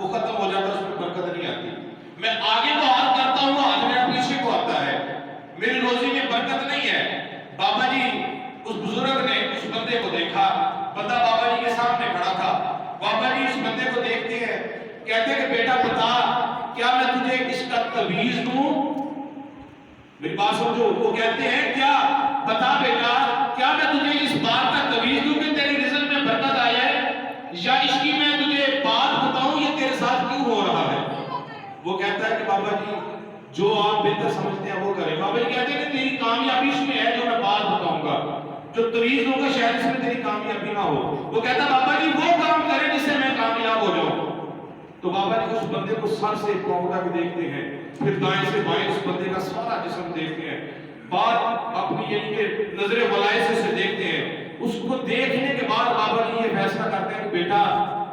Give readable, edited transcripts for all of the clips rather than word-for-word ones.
وہ ختم ہو جاتا ہے، اس میں برکت نہیں آتی۔ میں آگے کو ہاتھ کرتا ہوں، ہاتھ میرا پیچھے کو آتا ہے، میری روزی میں برکت نہیں ہے۔ بابا جی اس بزرگ نے اس بندے کو دیکھا، بندہ بابا جی کے سامنے کھڑا تھا۔ بابا جی اس بندے کو دیکھتے ہیں، کہتے ہیں کہ بیٹا بتا، کیا میں تجھے اس کا تعویذ دوں؟ میری بات سمجھو، وہ کہتے ہیں کیا بتا بیٹا، کیا میں تجھے اس بات کا تعویذ دوں کہ تیری رزق میں برکت آ جائے، یا اس کی میں تجھے بات بتاؤں یہ تیرے ساتھ کیوں ہو رہا ہے؟ وہ کہتا ہے کہ بابا جی جو آپ بہتر سمجھتے ہیں وہ کریں۔ بابا جی کہتے ہیں کہ تیری کامیابی اس میں ہے جو میں بات بتاؤں گا، جو تعویذ دوں گا شاید اس میں تیری کامیابی نہ ہو۔ وہ کہتا ہے بابا جی وہ کام کریں جس سے میں کامیاب ہو جاؤں۔ تو بابا جی اس بندے کو سر سے پاؤں تک دیکھتے ہیں، پھر دائیں سے بائیں اس بندے کا سارا جسم دیکھتے ہیں، بات اپنی یعنی کہ نظر ولایت سے دیکھتے ہیں۔ اس کو دیکھنے کے بعد بابا جی یہ فیصلہ کرتے ہیں کہ بیٹا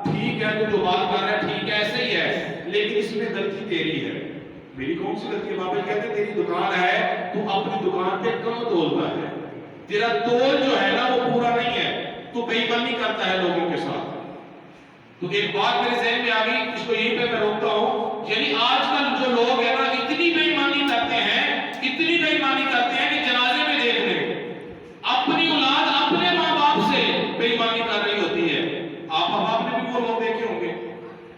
ٹھیک ہے، تو جو بات کر رہا ہے ٹھیک ہے، ایسے ہی ہے، لیکن اس میں غلطی تیری ہے۔ میری کون سی غلطی ہے؟ بابا جی کہتے ہیں تیری دکان ہے، تو اپنی دکان پہ کم تولتا ہے، تیرا تول جو ہے نا وہ پورا نہیں ہے، تو بے ایمانی کرتا ہے لوگوں کے ساتھ۔ تو ایک بات میرے ذہن میں آ گئی، اس کو یہیں پہ میں روکتا ہوں، یعنی آج کل جو لوگ ہیں نا اتنی بے ایمانی کرتے ہیں، اتنی بے ایمانی کرتے ہیں کہ جنازے میں دیکھ لیں اپنی اولاد اپنے ماں باپ سے بے ایمانی کر رہی ہوتی ہے۔ آپ نے بھی وہ لوگ دیکھے ہوں گے،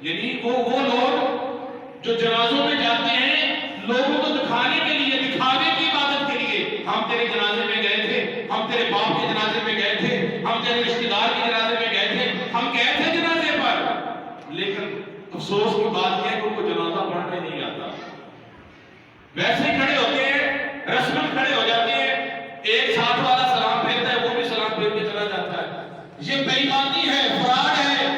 یعنی وہ لوگ جو جنازوں میں جاتے ہیں لوگوں کو دکھانے کے لیے، دکھاوے کی عبادت کے لیے، ہم تیرے جنازے میں گئے تھے، ہم تیرے باپ کے جنازے میں گئے تھے، ہم تیرے رشتہ دار کے جنازے میں گئے تھے، ہم گئے تھے جنازے پر، لیکن افسوس کی بات یہ ہے کہ ان کو جنازہ پڑھنے نہیں آتا۔ ویسے ہی کھڑے ہوتے ہیں، رسمن کھڑے ہو جاتے ہیں، ایک ساتھ والا سلام پھیرتا ہے، وہ بھی سلام پھیر کے چلا جاتا ہے۔ یہ بے ایمانی ہے، فراڈ ہے۔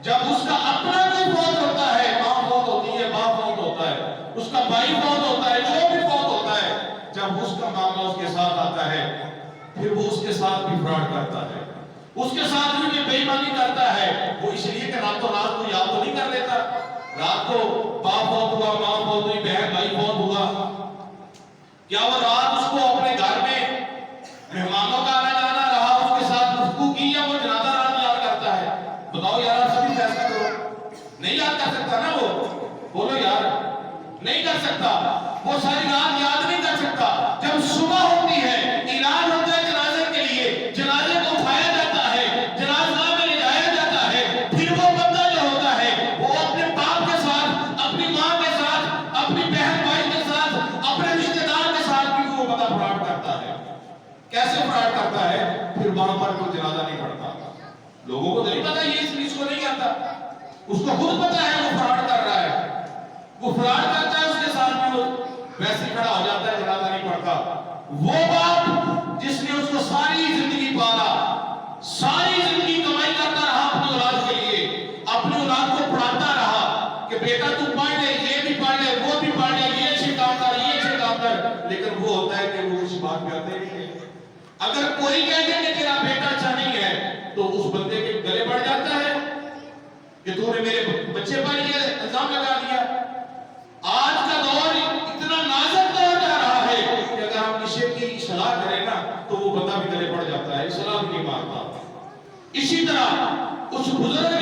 جب اس کا اپنا کوئی فوت ہوتا ہے، ماں فوت ہوتی ہے، باپ فوت ہوتا ہے، اس کا بھائی فوت ہوتا ہے، جو بھی فوت ہوتا ہے، جب اس کا معاملہ اس کے ساتھ آتا ہے پھر وہ اس کے ساتھ بھی فراڈ کرتا ہے، اس کے ساتھ بھی بے ایمانی کرتا ہے۔ وہ اس لیے کہ رات کو یاد تو نہیں کر لیتا، رات کو باپ فوت ہوا، ماں فوت ہوئی، بہن بھائی فوت ہوا، کیا وہ رات اس کو اپنے گھر میں مہمانوں کا آنا جانا رہا، اس کے ساتھ گفتگو کی، یا وہ جنازہ رات یاد کرتا ہے؟ بتاؤ یار، آپ سبھی فیصلہ کرو۔ نہیں یاد کر سکتا نا وہ، بولو یار، نہیں کر سکتا، وہ ساری رات یاد نہیں کر سکتا۔ جب صبح ہوتی ہے، اعلان ہوتا ہے جنازے کے لیے، جنازے کو اٹھایا جاتا ہے، جنازہ میں لے جایا جاتا ہے، پھر وہ بندہ جو ہوتا ہے وہ اپنے باپ کے ساتھ، اپنی ماں کے ساتھ، اپنی بہن بھائی کے ساتھ، اپنے رشتہ دار کے ساتھ بھی وہ بندہ فراڈ کرتا ہے۔ کیسے فراڈ کرتا ہے؟ پھر وہاں پر کوئی جنازہ نہیں پڑھتا، لوگوں کو نہیں پتا، یہ اس کو نہیں آتا، اس کو خود پتا ہے وہ فراڈ کر رہا ہے، وہ فراڈ کرتا ہے، اس کے ساتھ بھی وہ ویسے کھڑا ہو جاتا ہے، جنازہ نہیں پڑھتا۔ وہ باپ جس نے اس کو ساری زندگی پالا، ساری زندگی کمائی کرتا رہا اپنی اولاد کے لیے، اپنی اولاد کو پڑھاتا رہا کہ بیٹا تو پڑھ لے، یہ بھی پڑھ لے، وہ بھی پڑھ لے، یہ اچھے کام کر، یہ اچھے کام کر، لیکن وہ ہوتا ہے کہ وہ اس بات پہ آتے نہیں ہے۔ اگر کوئی کہہ دے کہ تیرا بیٹا اچھا نہیں ہے تو اس بندے کے گلے پڑ جاتا ہے کہ تو نے میرے بچے پر یہ الزام لگا دیا۔ آج کا دور اتنا نازک دور جا رہا ہے کہ اگر ہم کسی کی صلاح کریں نا تو وہ بندہ بھی گلے پڑ جاتا ہے، صلاح بھی نہیں مانتا۔ اسی طرح اس بزرگ